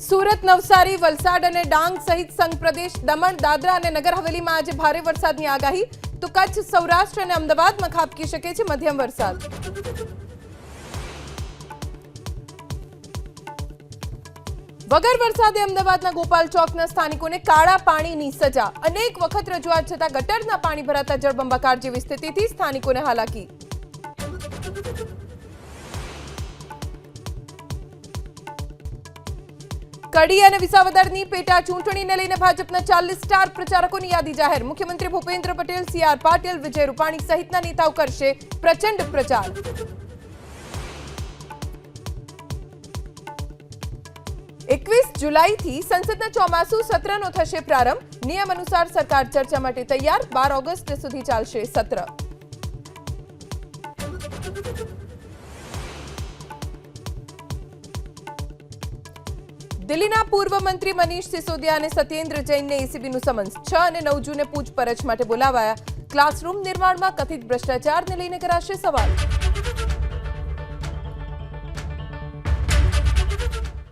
સુરત, નવસારી, વલસાડ અને ડાંગ સહિત સંઘ પ્રદેશ, દમણ, દાદરા અને નગર હવેલીમાં આજે ભારે વરસાદની આગાહી. તો કચ્છ, સૌરાષ્ટ્ર અને અમદાવાદમાં ખાબકી શકે છે મધ્યમ વરસાદ. વગર વરસાદે અમદાવાદના ગોપાલ ચોકના સ્થાનિકોને કાળા પાણીની સજા. અનેક વખત રજૂઆત છતાં ગટરના પાણી ભરાતા જળબંબાકાર જેવી સ્થિતિથી સ્થાનિકોને હાલાકી. કડી અને વિસાવદરની પેટા ચૂંટણીને લઈને ભાજપના 40 સ્ટાર પ્રચારકોની યાદી જાહેર. મુખ્યમંત્રી ભૂપેન્દ્ર પટેલ, સી.આર. પાટીલ, વિજય રૂપાણી સહિતના નેતાઓ કરશે પ્રચંડ પ્રચાર. જુલાઈથી સંસદના ચોમાસુ સત્રનો થશે પ્રારંભ. નિયમ અનુસાર સરકાર ચર્ચા માટે તૈયાર. 12 ઓગસ્ટ સુધી ચાલશે સત્ર. દિલ્હીના પૂર્વ મંત્રી મનીષ સિસોદિયા અને સત્યેન્દ્ર જૈનને એસીબીનું સમન્સ. 6 અને 9 જૂને પૂછપરછ માટે બોલાવાયા. ક્લાસરૂમ નિર્માણમાં કથિત ભ્રષ્ટાચારને લઈને કરાશે સવાલ.